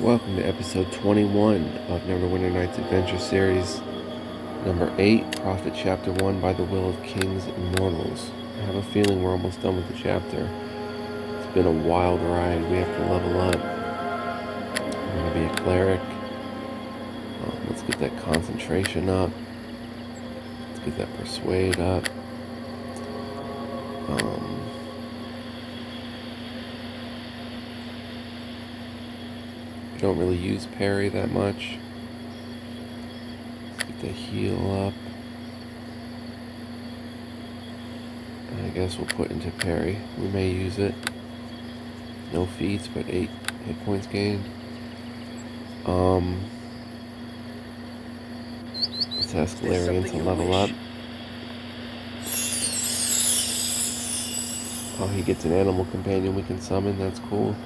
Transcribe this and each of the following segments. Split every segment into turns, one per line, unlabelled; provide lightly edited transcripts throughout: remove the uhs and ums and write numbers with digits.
Welcome to episode 21 of Neverwinter Nights Adventure Series, number 8, Prophet Chapter 1, By the Will of Kings and Mortals. I have a feeling we're almost done with the chapter. It's been a wild ride. We have to level up. I'm going to be a cleric. Let's get that concentration up. Let's get that persuade up. I don't really use parry that much. Let's get the heal up. I guess we'll put into parry. We may use it. No feats, but 8 hit points gained. Let's ask Larian to level up. Oh, he gets an animal companion we can summon. That's cool.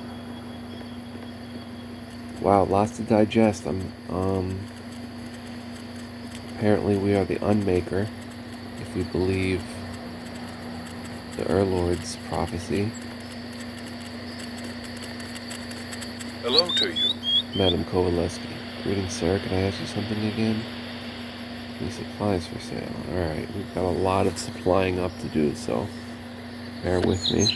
Wow, lots to digest. Apparently we are the Unmaker, if we believe the Urlord's prophecy.
Hello to you.
Madam Kowaleski. Greetings, sir. Can I ask you something again? Any supplies for sale? Alright, we've got a lot of supplying up to do, so bear with me.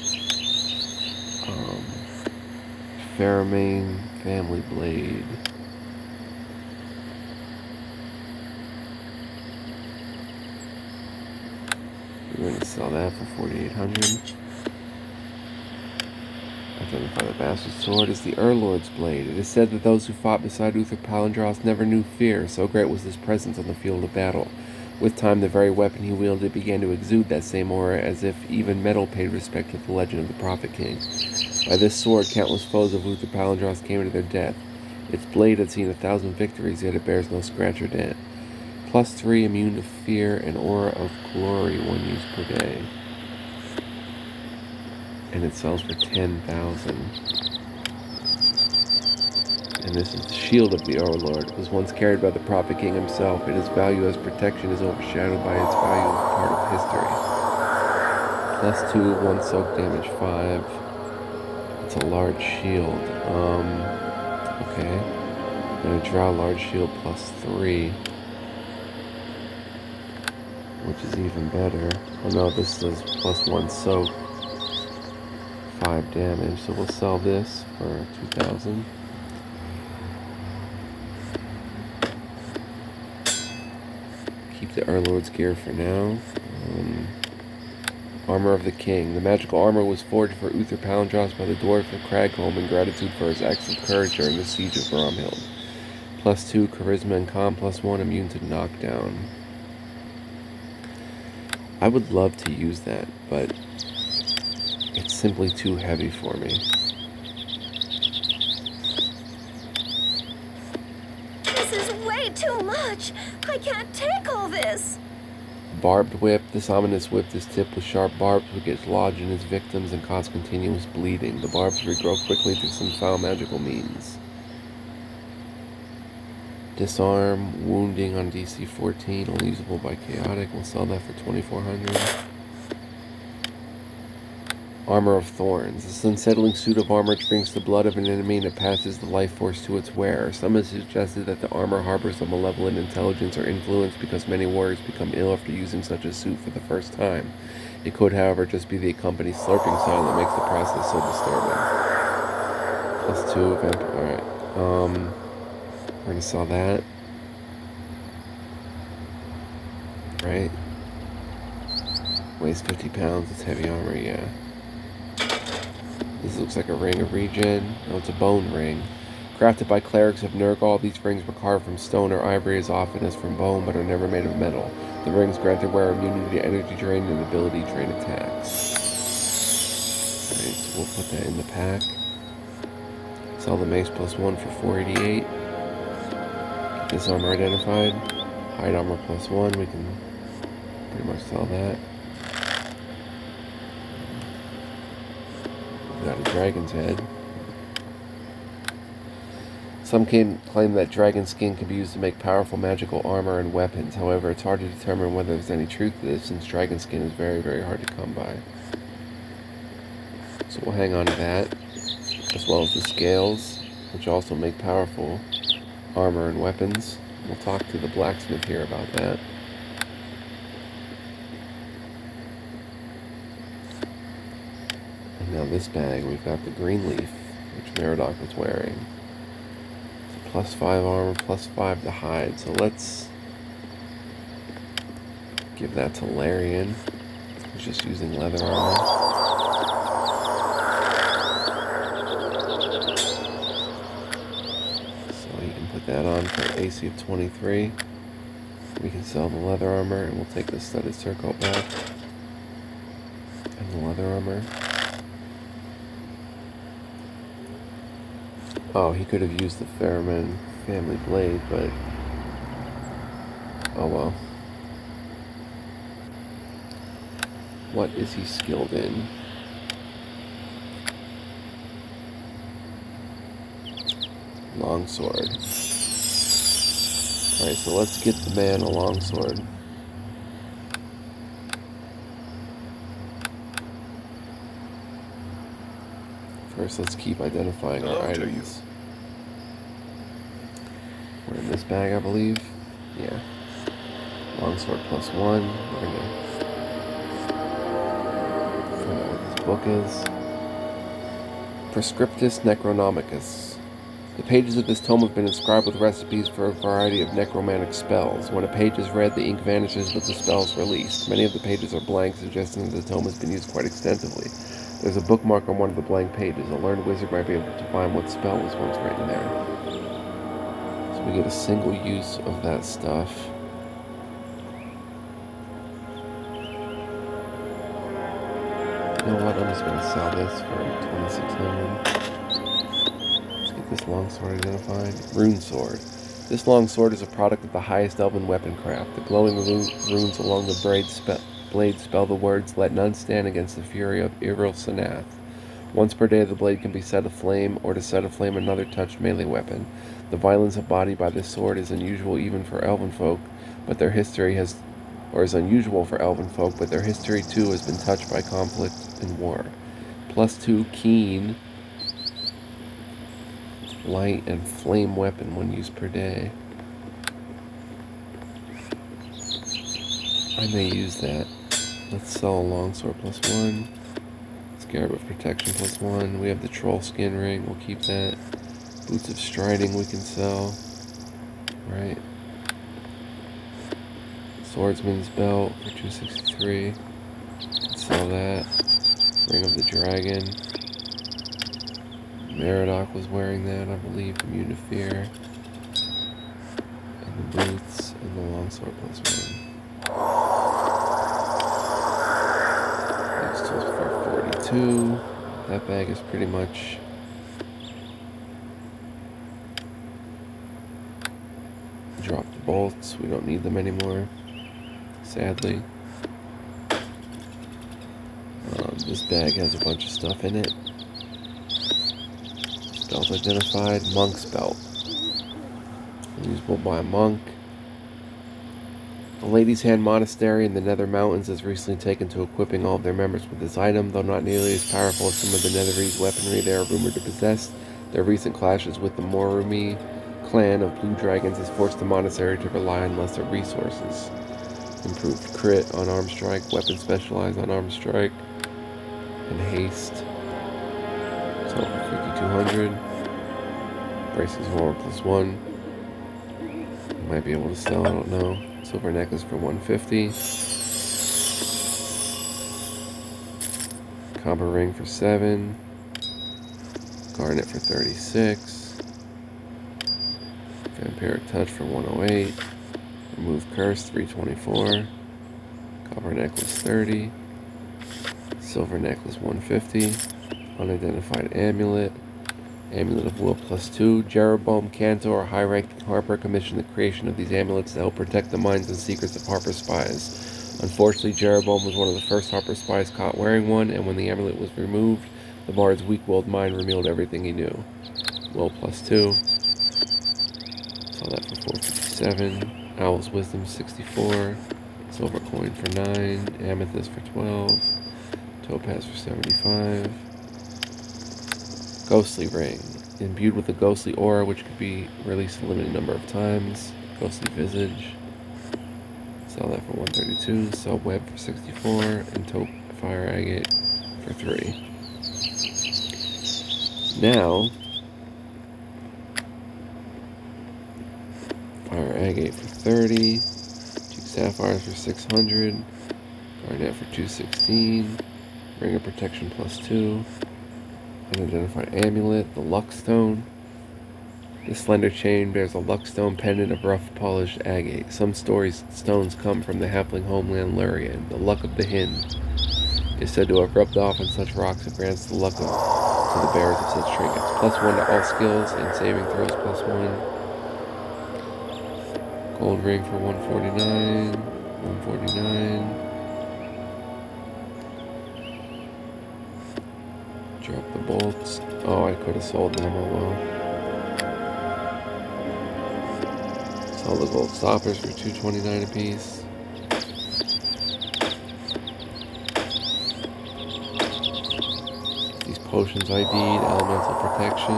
Faramane Family Blade. We're going to sell that for 4,800. Identify the bastard sword as the Urlord's blade. It is said that those who fought beside Uther Palindros never knew fear, so great was his presence on the field of battle. With time, the very weapon he wielded began to exude that same aura, as if even metal paid respect to the legend of the Prophet King. By this sword, countless foes of Uther Palindros came to their death. Its blade had seen 1,000 victories, yet it bears no scratch or dent. +3, immune to fear, and aura of glory, 1 use per day. And it sells for 10,000. And this is the shield of the Overlord. It was once carried by the Prophet King himself, and its value as protection is overshadowed by its value as part of history. +2, 1 soak damage 5. It's a large shield. Okay. I'm gonna draw a large shield +3. Which is even better. Oh no, this does +1 soak. 5 damage, so we'll sell this for 2,000. Keep the Urlord's gear for now. Armor of the King. The magical armor was forged for Uther Palindros by the dwarf of Cragholm in gratitude for his acts of courage during the siege of Bromhild. +2 charisma and calm, +1 immune to knockdown. I would love to use that, but it's simply too heavy for me.
This is way too much! I can't take all this!
Barbed whip. This ominous whip is tipped with sharp barbs which gets lodged in its victims and cause continuous bleeding. The barbs regrow quickly through some foul magical means. Disarm, wounding on DC 14, only usable by chaotic. We'll sell that for 2,400. Armor of Thorns. This unsettling suit of armor drinks the blood of an enemy and it passes the life force to its wearer. Some have suggested that the armor harbors a malevolent intelligence or influence because many warriors become ill after using such a suit for the first time. It could, however, just be the accompanying slurping sound that makes the process so disturbing. +2 event. Alright. We're going to sell that. Right. Weighs 50 pounds. It's heavy armor, yeah. This looks like a ring of regen. No, it's a bone ring. Crafted by clerics of Nurgle, these rings were carved from stone or ivory as often as from bone, but are never made of metal. The rings grant their wearer immunity to energy drain and ability drain attacks. Alright, so we'll put that in the pack. Sell the mace +1 for 488. Get this armor identified. Hide armor +1. We can pretty much sell that. Got a dragon's head. Some can claim that dragon skin can be used to make powerful magical armor and weapons. However, it's hard to determine whether there's any truth to this, since dragon skin is very, very hard to come by. So we'll hang on to that, as well as the scales. which also make powerful armor and weapons. We'll talk to the blacksmith here about that. And now this bag, we've got the green leaf, which Meriadoc was wearing. It's a +5 armor, +5 to hide. So let's give that to Larian, who's just using leather armor. Put that on for an AC of 23. We can sell the leather armor, and we'll take the studded surcoat back. And the leather armor. Oh, he could have used the Fairman family blade, but oh well. What is he skilled in? Longsword. Alright, so let's get the man a longsword. First, let's keep identifying our items. We're in this bag, I believe. Yeah. Longsword +1. We're gonna find out what this book is. Prescriptus Necronomicus. The pages of this tome have been inscribed with recipes for a variety of necromantic spells. When a page is read, the ink vanishes, but the spell is released. Many of the pages are blank, suggesting that the tome has been used quite extensively. There's a bookmark on one of the blank pages. A learned wizard might be able to find what spell was once written there. So we get a single use of that stuff. You know what? I'm just going to sell this for 2600. This longsword identified. Rune sword. This longsword is a product of the highest elven weapon craft. The glowing runes along the blade spell the words, "Let none stand against the fury of Iril Sanath." Once per day the blade can be set aflame, or to set aflame another touched melee weapon. The violence embodied by this sword is unusual even for elven folk, but their history is unusual for elven folk, but their history too has been touched by conflict and war. +2 keen. Light and flame weapon, 1 use per day. I may use that. Let's sell a longsword +1. Scarab of protection +1. We have the troll skin ring, we'll keep that. Boots of striding we can sell. Right. Swordsman's belt for 263. Sell that. Ring of the dragon. Meriadoc was wearing that, I believe, immune to fear. And the boots and the longsword +1. Next tools for 42. That bag is pretty much dropped the bolts. We don't need them anymore, sadly. This bag has a bunch of stuff in it. Belt identified. Monk's belt. Usable by a monk. The Ladies' Hand Monastery in the Nether Mountains has recently taken to equipping all of their members with this item. Though not nearly as powerful as some of the Netherese weaponry they are rumored to possess, their recent clashes with the Morumi clan of Blue Dragons has forced the monastery to rely on lesser resources. Improved crit on arm strike, weapon specialized on arm strike, and haste. Total 5200. Bracing horror +1. Might be able to sell, I don't know. Silver necklace for 150. Copper ring for 7. Garnet for 36. Vampiric touch for 108. Remove curse 324. Copper necklace 30. Silver necklace 150. Unidentified amulet. Amulet of Will +2. Jeroboam Cantor, a high-ranking Harper, commissioned the creation of these amulets to help protect the minds and secrets of Harper spies. Unfortunately, Jeroboam was one of the first Harper spies caught wearing one, and when the amulet was removed, the bard's weak-willed mind revealed everything he knew. Will +2. Saw that for 457. Owl's Wisdom 64. Silver coin for 9. Amethyst for 12. Topaz for 75. Ghostly ring. Imbued with a ghostly aura, which could be released a limited number of times. Ghostly Visage. Sell that for 132. Sell Web for 64. And Taupe Fire Agate for 3. Now, Fire Agate for 30. 2 Sapphires for 600. Garnet for 216. Ring of Protection plus 2. Unidentified Amulet. The Luck Stone. The slender chain bears a luckstone pendant of rough polished agate. Some stones come from the halfling homeland Lurian. The luck of the Hind is said to have rubbed off on such rocks it grants the luck to the bearers of such trinkets. +1 to all skills and saving throws +1. Gold ring for 149. 149. Drop the bolts. Oh, I could have sold them. Oh well. Sell the gold stoppers for 229 apiece. These potions ID'd, elemental protection.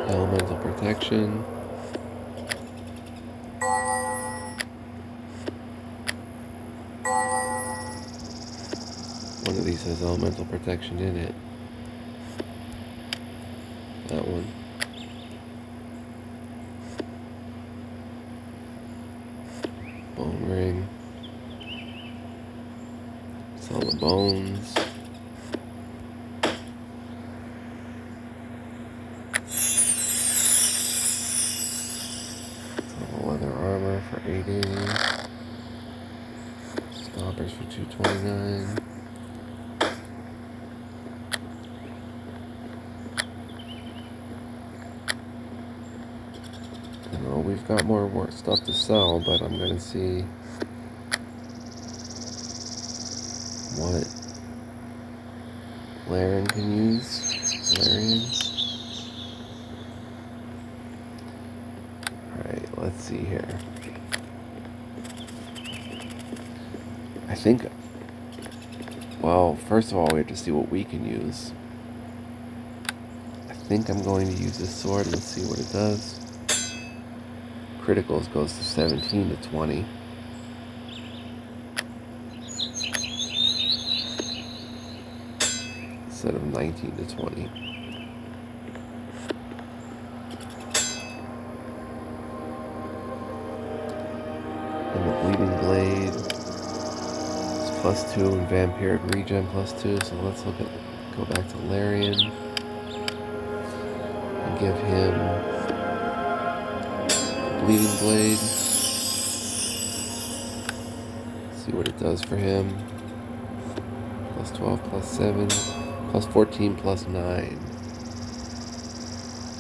Elemental protection. One of these has elemental protection in it. That one. Bone ring. Sell the bones. Sell the leather armor for 880. Stoppers for 229. We've got more stuff to sell, but I'm gonna see what Larian can use. Larian. Alright, let's see here. I think, well, first of all, we have to see what we can use. I think I'm going to use this sword. Let's see what it does. Criticals goes to 17 to 20. Instead of 19 to 20. And the Bleeding Blade is +2 and Vampiric Regen +2. So let's go back to Larian and give him Bleeding Blade. See what it does for him. +12, +7, +14, +9.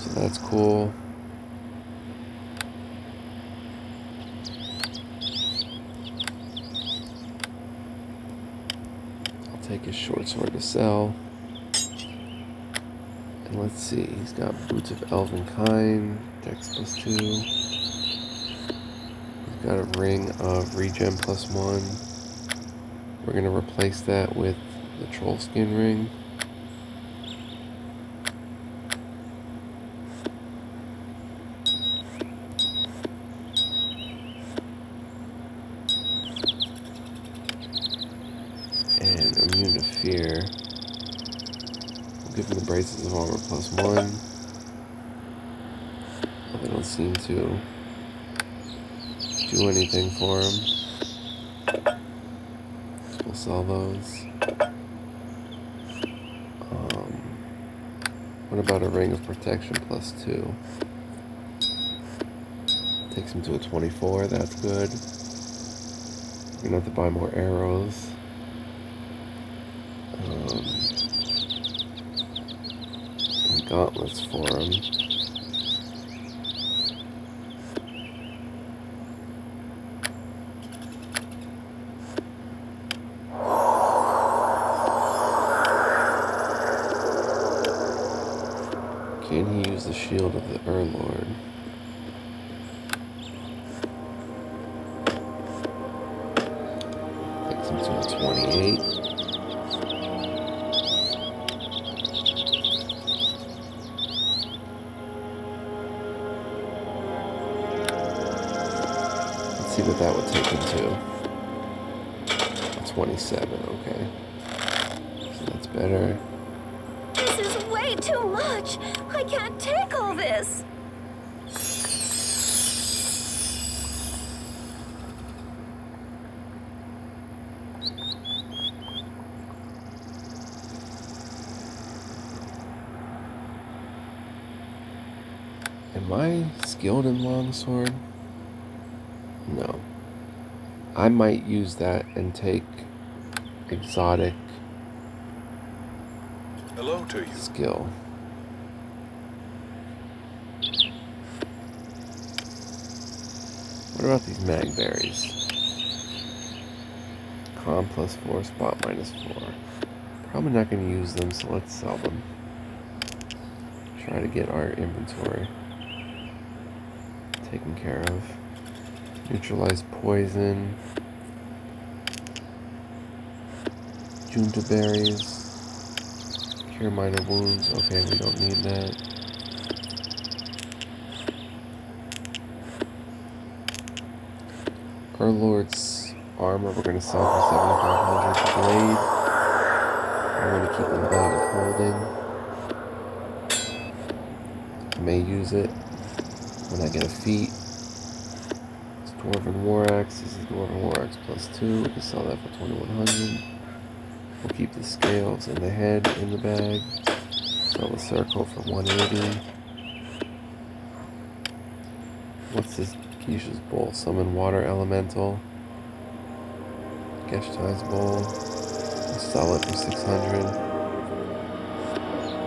So that's cool. I'll take his short sword to sell. And let's see, he's got Boots of Elvenkind, Dex +2. Got a ring of regen +1. We're going to replace that with the troll skin ring. And immune to fear. We'll give him the braces of armor +1. They don't seem to do anything for him. So we'll sell those. What about a ring of protection +2? Takes him to a 24, that's good. We're gonna have to buy more arrows. And gauntlets for him. Can he use the shield of the Lord? Takes him to a 28. see what that would take him to. 27, okay. So that's better.
This is way too much. I can't take all this.
Am I skilled in longsword? No. I might use that and take exotic
Hello to you.
skill. What about these magberries? Con +4, spot -4. Probably not going to use them, so let's sell them. Try to get our inventory taken care of. Neutralize poison. Junta berries. Cure minor wounds. Okay, we don't need that. Our Lord's armor we're going to sell for 7,500. Blade, I want to keep in bag of holding. I may use it when I get a feat. It's Dwarven War Axe. This is Dwarven War Axe +2. We can sell that for 2,100. We'll keep the scales and the head in the bag. Sell the circle for 180. What's this Geisha's Bowl? Summon Water Elemental. Geshtai's Bowl. We'll sell it for 600.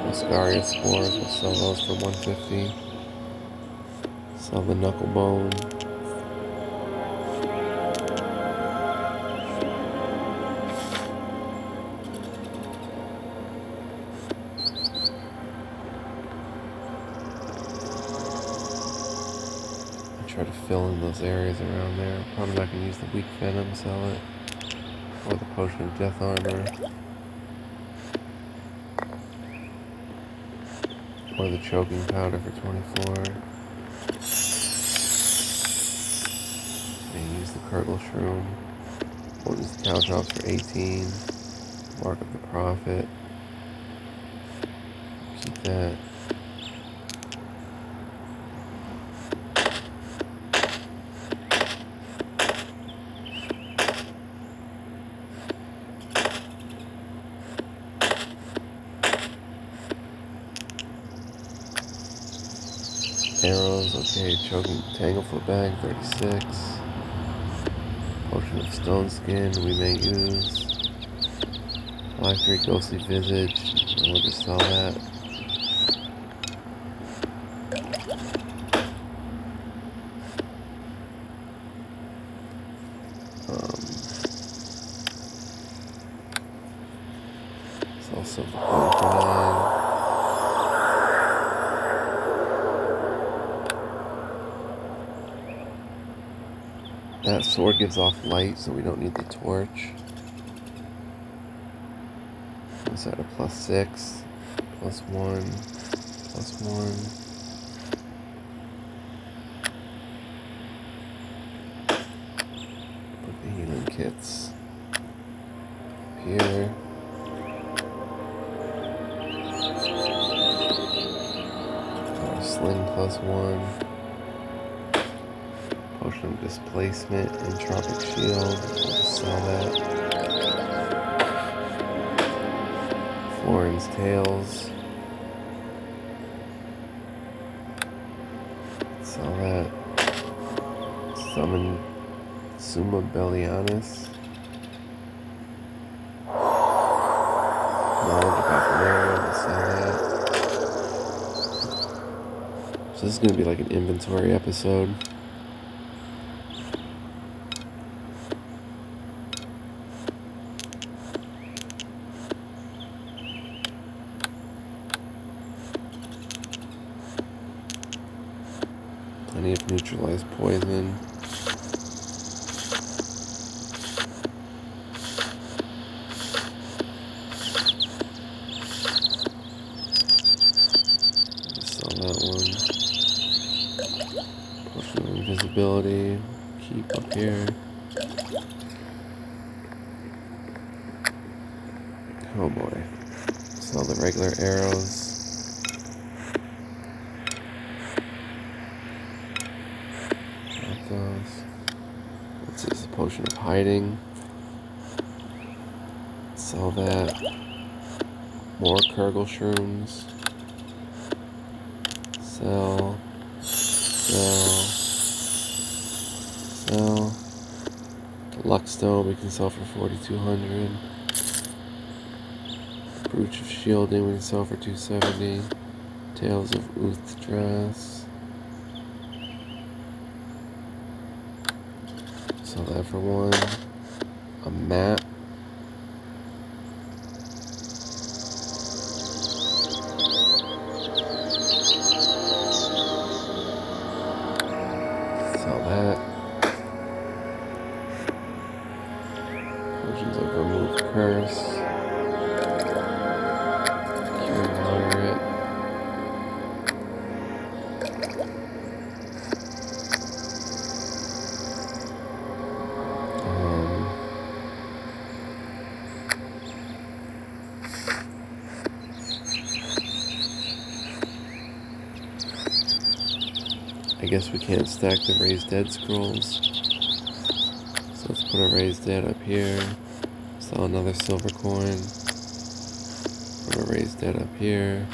Oscaria Spores. We'll sell those for 150. Sell the Knucklebone. Try to fill in those areas around there. Probably not going to use the weak venom, sell it. Or the potion of death armor. Or the choking powder for 24. May use the Kurgle Shroom. We'll use the Caltrops for 18. Mark of the Prophet. Keep that. Arrows, okay, choking Tanglefoot bag, 36. Potion of Stone Skin, we may use. Live 3 Ghostly Visage, and we'll just sell that. Sell Silver Coin for 9. That sword gives off light, so we don't need the torch. Is that a +6? +1. +1. Put the healing kits here. Our sling +1. Potion of Displacement, Entropic Shield, we'll just sell that. Florin's Tails, sell that. Summon Summa Bellianus. Knowledge of Aquilera, we'll sell that. So this is going to be like an inventory episode. Plenty of neutralized poison. Just sell that one. Potion of invisibility. Keep up here. Oh boy. Sell the regular arrows. Drop those. Let's use the potion of hiding. Sell that. More Kurgle shrooms. Sell. Sell. Luckstone we can sell for 4,200. Brooch of Shielding we can sell for 270. Tales of Uthdrass. Sell that for 1. A map. Sell that. Potions of Remove Curse. Cure Moderate. I guess we can't stack the Raised Dead scrolls. So let's put a Raised Dead up here. Sell another silver coin. Put a Raised Dead up here.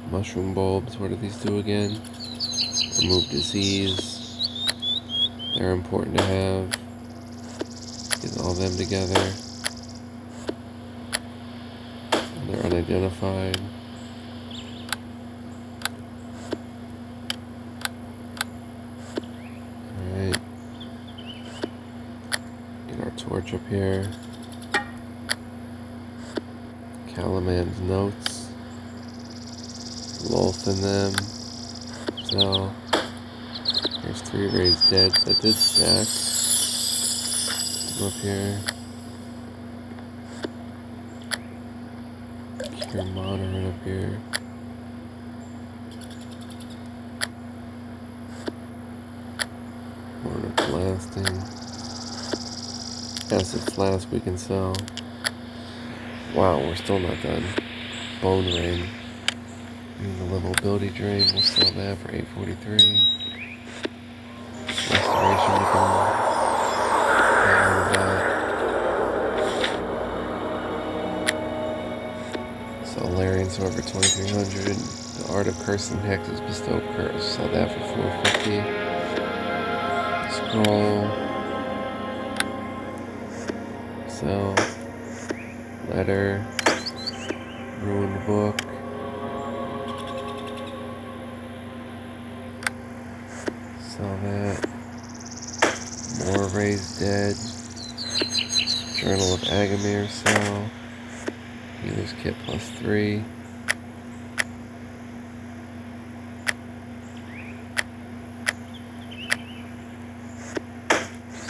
Mushroom bulbs, what do these do again? Remove disease. They're important to have. Get all them together. And they're unidentified. Alright. Get our torch up here. Calaman's notes. Lolth in them. So there's 3 Raised Deads that did stack. Up here. Cure Moderate up here. Mortar Blasting. Acid Flask we can sell. Wow, we're still not done. Bone Rain. And the Level Ability Drain, we'll sell that for 843. Restoration we can pay all of that. So Larian Sword for 2,300. The Art of Curse and Hexes Bestow Curse. Sell that for 450. Scroll. Sell. Letter. Ruined Book. Sell that. More Raised Dead. Journal of Agamir sell. Healer's Kit +3.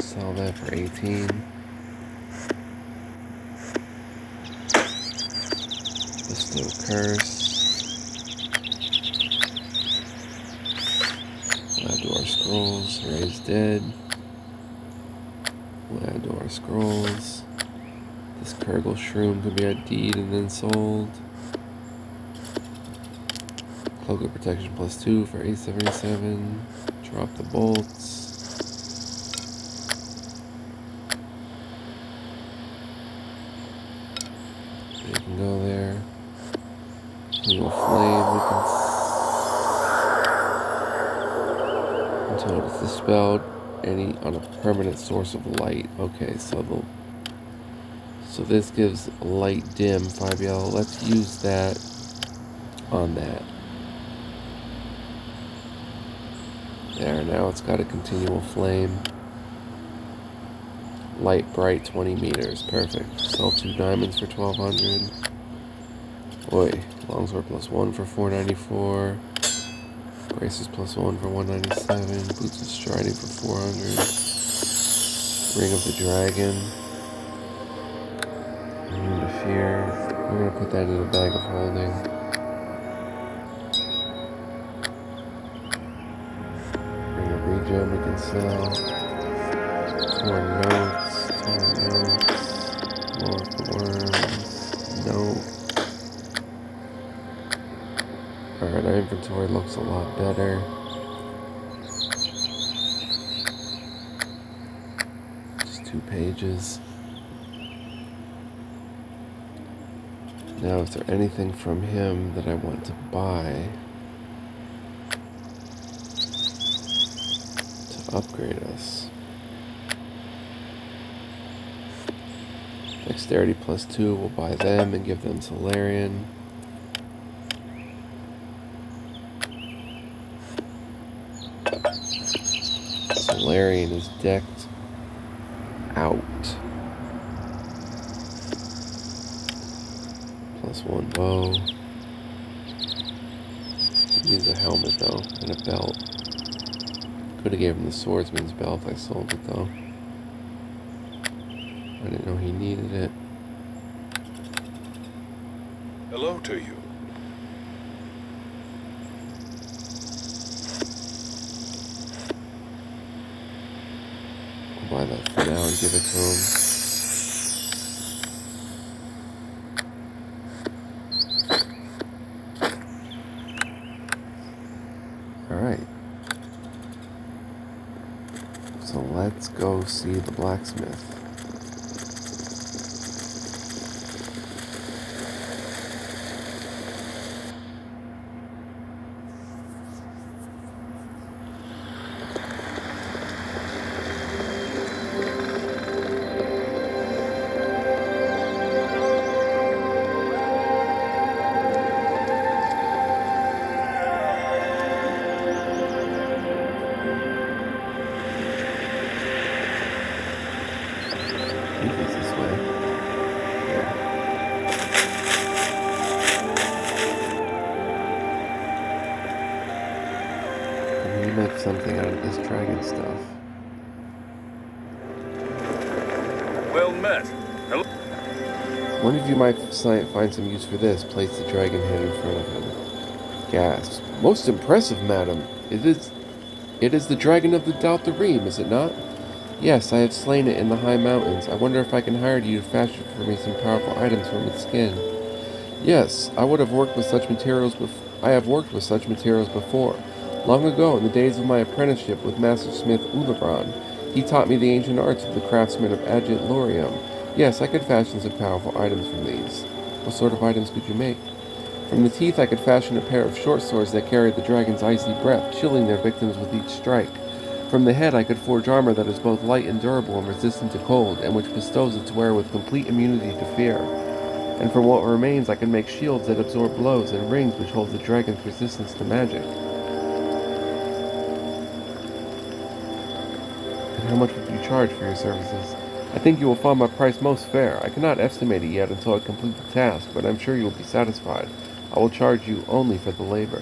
Sell that for 18. Bestow Curse. We'll add to our scrolls. Raised Dead. We'll add to our scrolls. This Kurgle Shroom could be a deed and then sold. Cloak of Protection +2 for 877. Drop the bolts. You can go there. Little flame we can until it's dispelled any on a permanent source of light. Okay, so this gives light dim 5 yellow. Let's use that on that. There, now it's got a continual flame. Light bright 20 meters. Perfect. Sell 2 diamonds for 1,200. Oi. Longsword +1 for 494. Braces +1 for 197. Boots of Striding for 400. Ring of the Dragon. here. I'm gonna put that in a bag of holding. Bring a regen we can sell. Torn notes. More for worms. Nope. Alright, our inventory looks a lot better. Just 2 pages. Now, is there anything from him that I want to buy to upgrade us? Dexterity +2, we'll buy them and give them Solarian. Solarian is decked out. +1 bow. He needs a helmet though, and a belt. Could have gave him the swordsman's belt, I sold it though. I didn't know he needed it.
Hello to you.
I'll buy that for now and give it to him. Alright. So let's go see the blacksmith. Make something out of this dragon stuff.
Well met. Hello.
One of you might find some use for this. Place the dragon head in front of him. Gasps. Most impressive, madam. It is the dragon of the Daltarim, is it not? Yes, I have slain it in the high mountains. I wonder if I can hire you to fashion for me some powerful items from its skin. Yes, I have worked with such materials before. Long ago, in the days of my apprenticeship with Master Smith Ulabran, he taught me the ancient arts of the craftsman of Agit Lorium. Yes, I could fashion some powerful items from these. What sort of items could you make? From the teeth I could fashion a pair of short swords that carried the dragon's icy breath, chilling their victims with each strike. From the head I could forge armor that is both light and durable and resistant to cold, and which bestows its wearer with complete immunity to fear. And from what remains I can make shields that absorb blows, and rings which hold the dragon's resistance to magic. How much would you charge for your services? I think you will find my price most fair. I cannot estimate it yet until I complete the task, but I'm sure you will be satisfied. I will charge you only for the labor.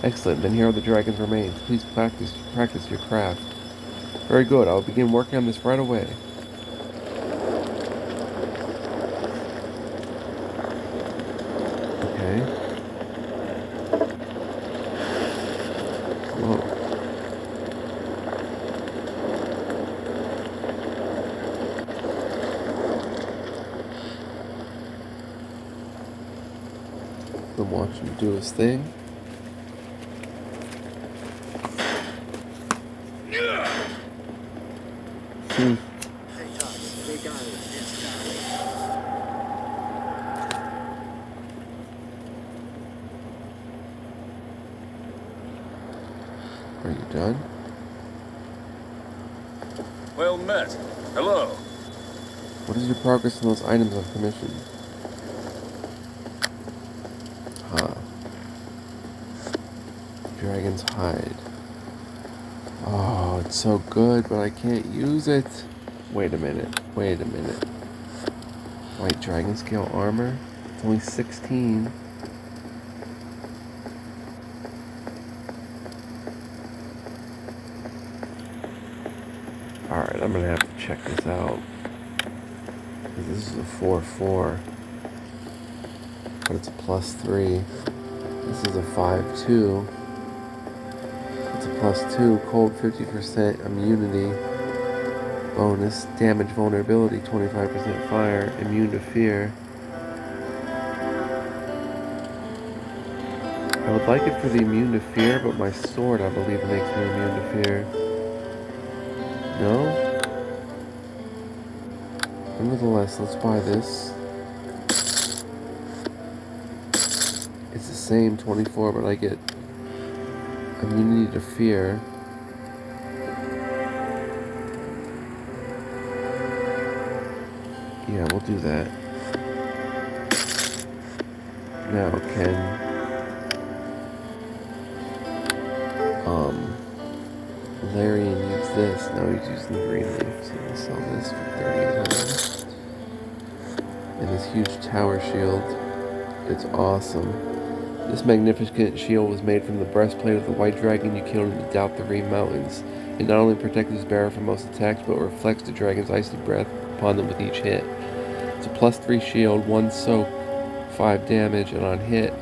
Excellent, then here are the dragon's remains. Please practice your craft. Very good, I will begin working on this right away. Okay. Whoa. Been watching him do his thing. Are you done?
Well met. Hello.
What is your progress on those items I've commissioned? Dragon's hide. Oh, it's so good, but I can't use it. Wait a minute. White dragon scale armor? It's only 16. Alright, I'm gonna have to check this out. This is a 4-4. but it's a +3. This is a 5-2. It's a +2. Cold 50% immunity. Bonus. Damage vulnerability 25% fire. Immune to fear. I would like it for the immune to fear, but my sword, I believe, makes me immune to fear. No? Nevertheless, let's buy this. It's the same 24, but I get immunity to fear. Yeah, we'll do that. Now, can Larian use this? No, he's using the green leaf, so we'll sell this for 3,800. And this huge tower shield, it's awesome. This magnificent shield was made from the breastplate of the white dragon you killed in the Daltharine Mountains. It not only protects its bearer from most attacks, but reflects the dragon's icy breath upon them with each hit. It's a +3 shield, 1 soak, 5 damage, and on hit,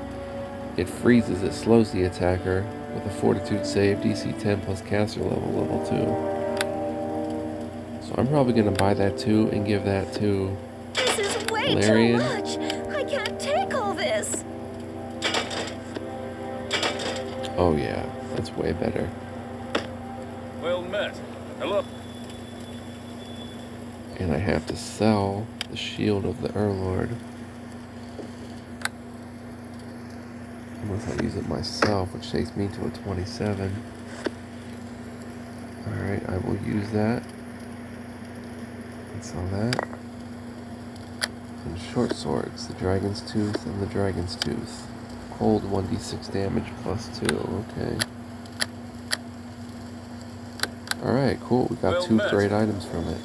it freezes. It slows the attacker with a fortitude save, DC 10 plus caster level 2. So I'm probably going to buy that too and give that to
This is way
Larian.
too much. I can't take all this.
Oh yeah, that's way better.
Well met. Hello.
And I have to sell the shield of the Urlord. Unless I use it myself, which takes me to a 27. Alright, I will use that. And sell that. And short swords, the Dragon's Tooth and the Dragon's Tooth. Cold 1d6 damage +2, okay. Alright, cool, we got
Well
2
met.
great items from it.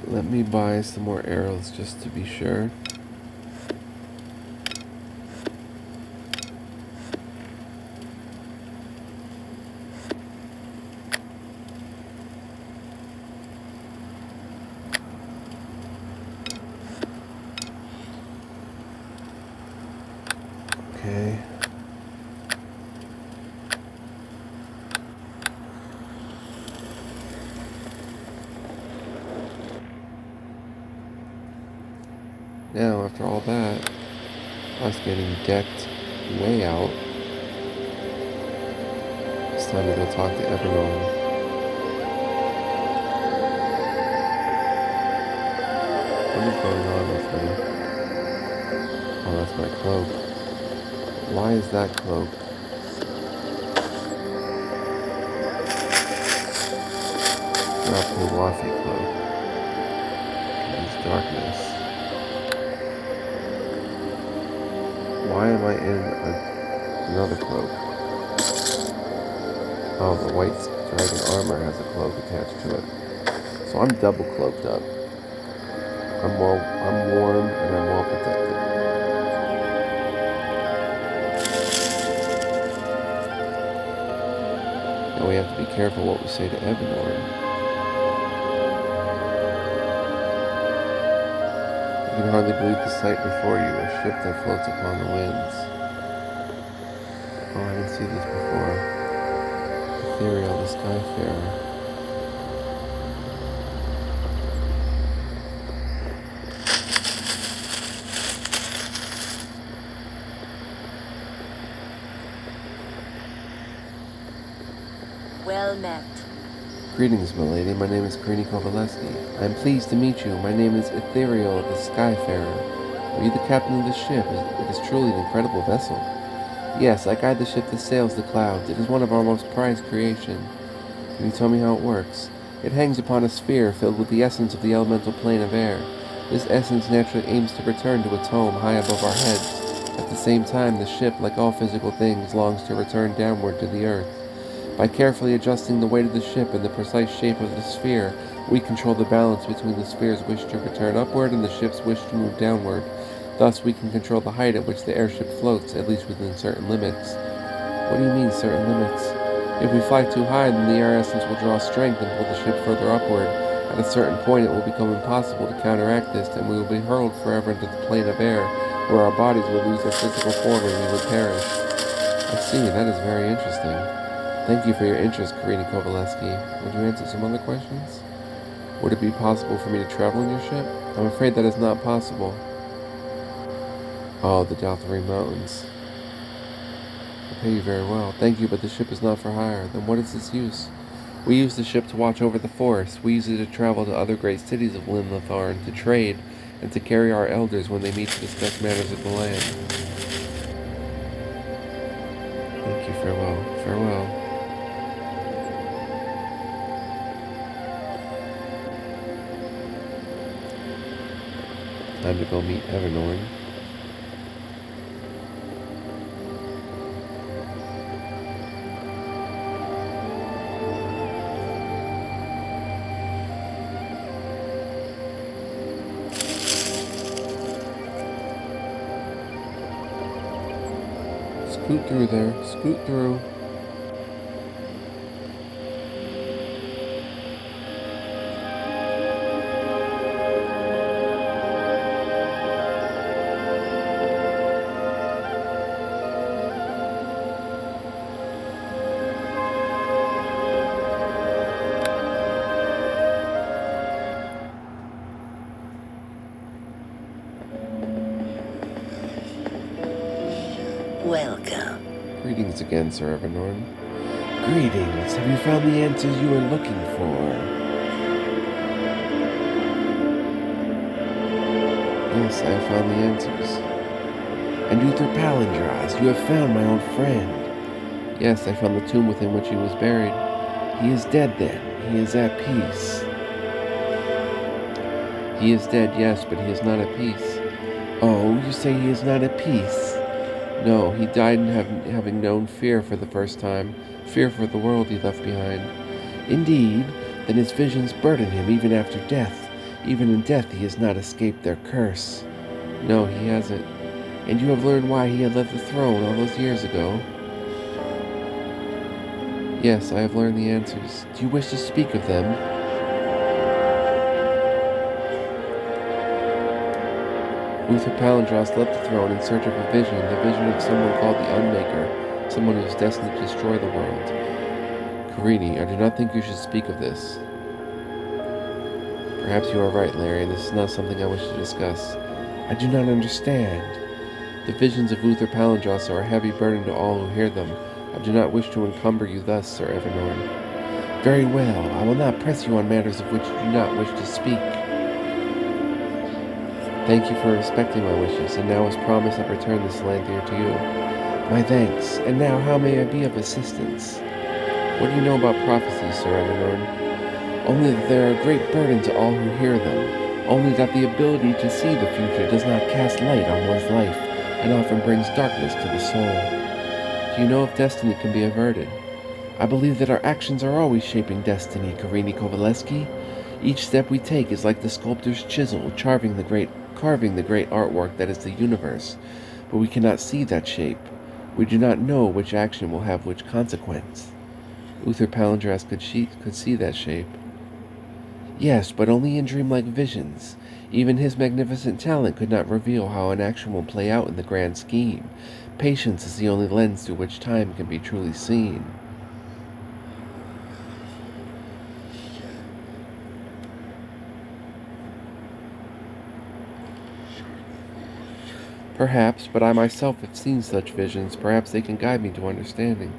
Let me buy some more arrows just to be sure. Okay. Now, after all that, us getting decked way out, it's time to go talk to Evernorn. What is going on with me? Oh, that's my cloak. Why is that cloak? Drop the Waffy cloak. Use darkness. Why am I in another cloak? Oh, the white dragon armor has a cloak attached to it. So I'm double cloaked up. I'm warm and I'm well protected. Now we have to be careful what we say to Evernorn. You can hardly believe the sight before you, a ship that floats upon the winds. Oh, I didn't see this before. Ethereal, the Skyfarer.
Well met.
Greetings, milady. My name is Karini Kovaleski. I am pleased to meet you. My name is Ethereal, the Skyfarer. Are you the captain of this ship? It is truly an incredible vessel. Yes, I guide the ship that sails the clouds. It is one of our most prized creation. Can you tell me how it works? It hangs upon a sphere filled with the essence of the elemental plane of air. This essence naturally aims to return to its home high above our heads. At the same time, the ship, like all physical things, longs to return downward to the earth. By carefully adjusting the weight of the ship and the precise shape of the sphere, We control the balance between the sphere's wish to return upward and the ship's wish to move downward. Thus, we can control the height at which the airship floats, at least within certain limits. What do you mean, certain limits? If we fly too high, then the air essence will draw strength and pull the ship further upward. At a certain point, it will become impossible to counteract this, and we will be hurled forever into the plane of air, where our bodies will lose their physical form and we would perish. I see, that is very interesting. Thank you for your interest, Karina Kovaleski. Would you answer some other questions? Would it be possible for me to travel in your ship? I'm afraid that is not possible. Oh, the Daltharine Mountains. I pay you very well. Thank you, but the ship is not for hire. Then what is its use? We use the ship to watch over the forest. We use it to travel to other great cities of Linlithorn, to trade, and to carry our elders when they meet to discuss matters of the land. Thank you. Farewell. Farewell. Time to go meet Evernorn. Scoot through there. Scoot through.
Welcome.
Greetings again, Sir Evernorn. Greetings. Have you found the answers you were looking for? Yes, I have found the answers. And Uther Palindros, you have found my old friend. Yes, I found the tomb within which he was buried. He is dead then. He is at peace. He is dead, yes, but he is not at peace. Oh, you say he is not at peace? No, he died in having known fear for the first time, fear for the world he left behind. Indeed, then his visions burden him even after death. Even in death he has not escaped their curse. No, he hasn't. And you have learned why he had left the throne all those years ago? Yes, I have learned the answers. Do you wish to speak of them? Uther Palindros left the throne in search of a vision, the vision of someone called the Unmaker, someone who is destined to destroy the world. Karini, I do not think you should speak of this. Perhaps you are right, Larry, and this is not something I wish to discuss. I do not understand. The visions of Uther Palindros are a heavy burden to all who hear them. I do not wish to encumber you thus, Sir Evernorn. Very well, I will not press you on matters of which you do not wish to speak. Thank you for respecting my wishes, and now as promised I return this Lanthier to you. My thanks, and now how may I be of assistance? What do you know about prophecies, Sir Evernorn? Only that they are a great burden to all who hear them. Only that the ability to see the future does not cast light on one's life, and often brings darkness to the soul. Do you know if destiny can be averted? I believe that our actions are always shaping destiny, Karini Kovaleski. Each step we take is like the sculptor's chisel, carving the great artwork that is the universe, but we cannot see that shape. We do not know which action will have which consequence. Uther Palindros could see that shape. Yes, but only in dreamlike visions. Even his magnificent talent could not reveal how an action will play out in the grand scheme. Patience is the only lens through which time can be truly seen. Perhaps, but I myself have seen such visions. Perhaps they can guide me to understanding.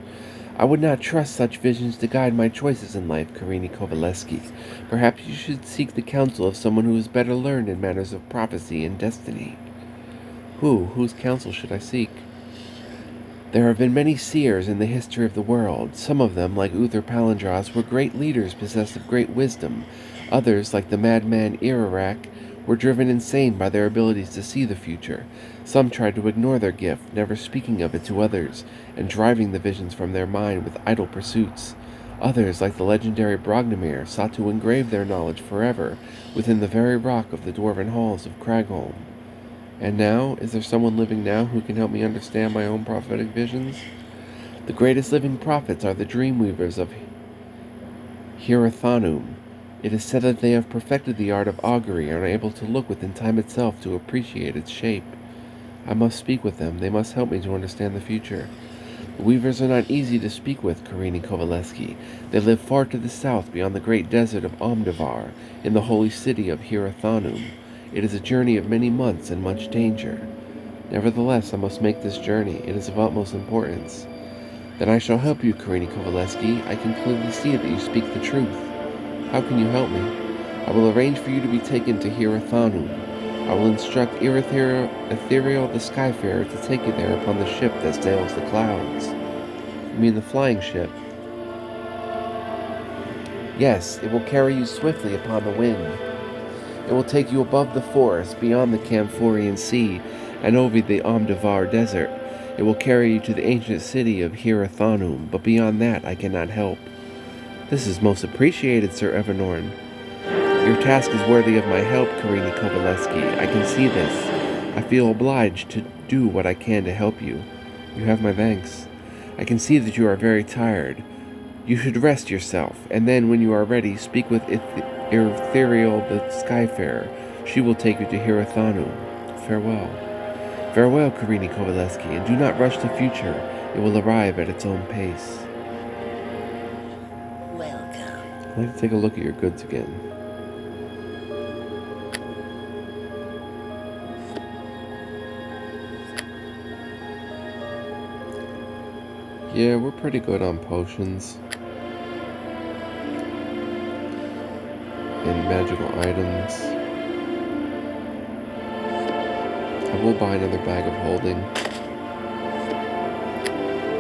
I would not trust such visions to guide my choices in life, Karini Kovaleski. Perhaps you should seek the counsel of someone who is better learned in matters of prophecy and destiny. Whose counsel should I seek? There have been many seers in the history of the world. Some of them, like Uther Palindros, were great leaders possessed of great wisdom. Others, like the madman Irarak, were driven insane by their abilities to see the future. Some tried to ignore their gift, never speaking of it to others, and driving the visions from their mind with idle pursuits. Others, like the legendary Brognamir, sought to engrave their knowledge forever within the very rock of the dwarven halls of Cragholm. And now, is there someone living now who can help me understand my own prophetic visions? The greatest living prophets are the dreamweavers of Hirathanum. It is said that they have perfected the art of augury and are able to look within time itself to appreciate its shape. I must speak with them. They must help me to understand the future. The weavers are not easy to speak with, Karini Kovaleski. They live far to the south beyond the great desert of Omdavar, in the holy city of Hirathanum. It is a journey of many months and much danger. Nevertheless, I must make this journey. It is of utmost importance. Then I shall help you, Karini Kovaleski. I can clearly see that you speak the truth. How can you help me? I will arrange for you to be taken to Hirathanum. I will instruct Ethereal the Skyfarer to take you there upon the ship that sails the clouds. You mean the flying ship? Yes, it will carry you swiftly upon the wind. It will take you above the forest, beyond the Camphorian Sea, and over the Omdavar Desert. It will carry you to the ancient city of Hirathanum, but beyond that I cannot help. This is most appreciated, Sir Evernorn. Your task is worthy of my help, Karini Kovaleski. I can see this. I feel obliged to do what I can to help you. You have my thanks. I can see that you are very tired. You should rest yourself, and then when you are ready, speak with Ethereal the Skyfarer. She will take you to Hirathanum. Farewell. Farewell, Karini Kovaleski, and do not rush the future. It will arrive at its own pace.
Welcome.
I'd like to take a look at your goods again. Yeah, we're pretty good on potions and magical items. I will buy another bag of holding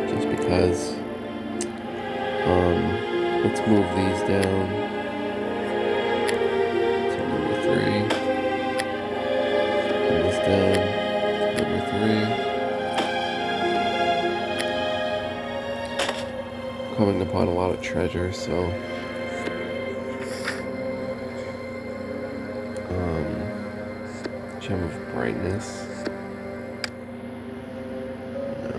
just because. Let's move these down to number 3. Move this down to number 3. Coming upon a lot of treasure, so Gem of Brightness. No.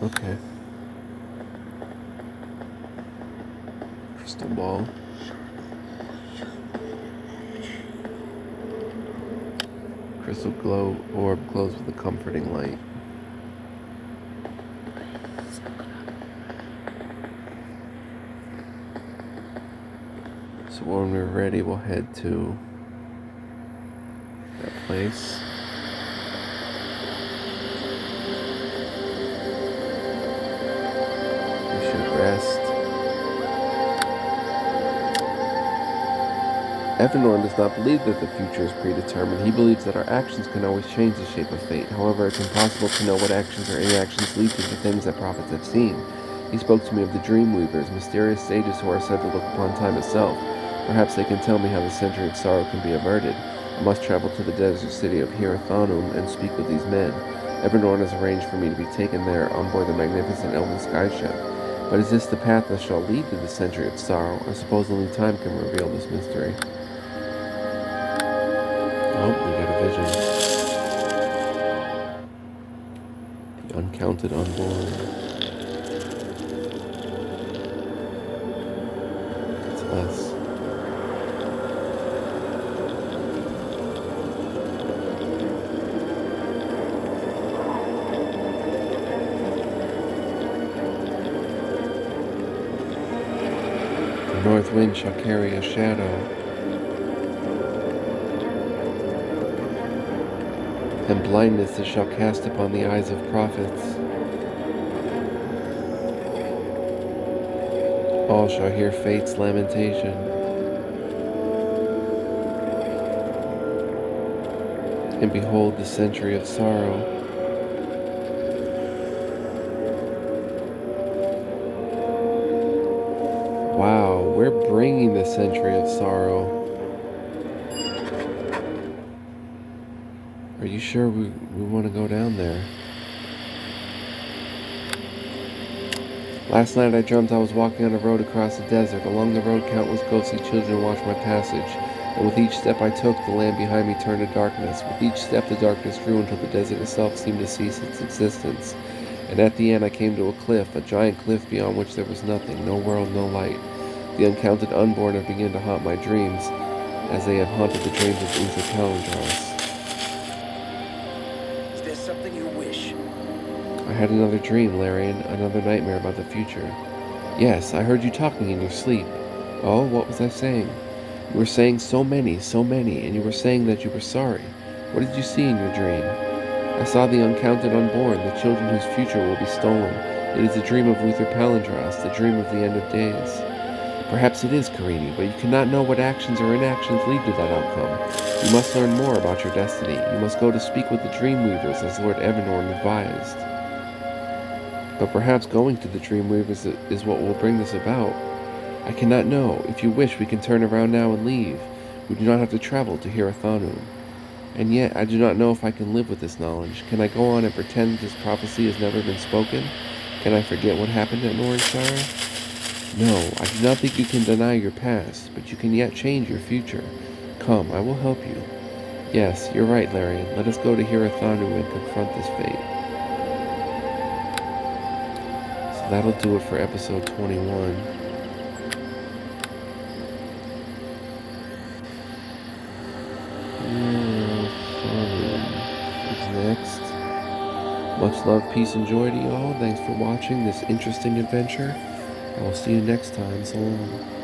Okay. Crystal ball. Crystal glow orb glows with a comforting light. So when we're ready, we'll head to that place. We should rest. Evernorn does not believe that the future is predetermined. He believes that our actions can always change the shape of fate. However, it's impossible to know what actions or inactions lead to the things that prophets have seen. He spoke to me of the Dreamweavers, mysterious sages who are said to look upon time itself. Perhaps they can tell me how the century of sorrow can be averted. I must travel to the desert city of Hirathanum and speak with these men. Evernorn has arranged for me to be taken there on board the magnificent Elven Sky Ship. But is this the path that shall lead to the century of sorrow? I suppose only time can reveal this mystery. Oh, we got a vision. The uncounted unborn. It's us. The north wind shall carry a shadow, and blindness it shall cast upon the eyes of prophets. All shall hear fate's lamentation. And behold the century of sorrow. Wow, we're bringing the century of sorrow. Are you sure we want to go down there? Last night I dreamt I was walking on a road across the desert. Along the road, countless ghostly children watched my passage. And with each step I took, the land behind me turned to darkness. With each step, the darkness grew until the desert itself seemed to cease its existence. And at the end, I came to a cliff, a giant cliff beyond which there was nothing, no world, no light. The uncounted unborn have begun to haunt my dreams, as they have haunted the dreams of Uther Palindros.
Is there something you wish?
I had another dream, Larian, another nightmare about the future. Yes, I heard you talking in your sleep. Oh, what was I saying? You were saying so many, and you were saying that you were sorry. What did you see in your dream? I saw the uncounted unborn, the children whose future will be stolen. It is a dream of Uther Palindros, the dream of the end of days. Perhaps it is, Karini, but you cannot know what actions or inactions lead to that outcome. You must learn more about your destiny. You must go to speak with the Dreamweavers, as Lord Evanorn advised. But perhaps going to the Dreamweavers is what will bring this about. I cannot know. If you wish, we can turn around now and leave. We do not have to travel to Hirathanum. And yet, I do not know if I can live with this knowledge. Can I go on and pretend that this prophecy has never been spoken? Can I forget what happened at Nornshire? No, I do not think you can deny your past, but you can yet change your future. Come, I will help you. Yes, you're right, Larian. Let us go to Hirathanum and confront this fate. So that'll do it for episode 21. Next. Much love, peace, and joy to y'all. Thanks for watching this interesting adventure. I will see you next time. So long.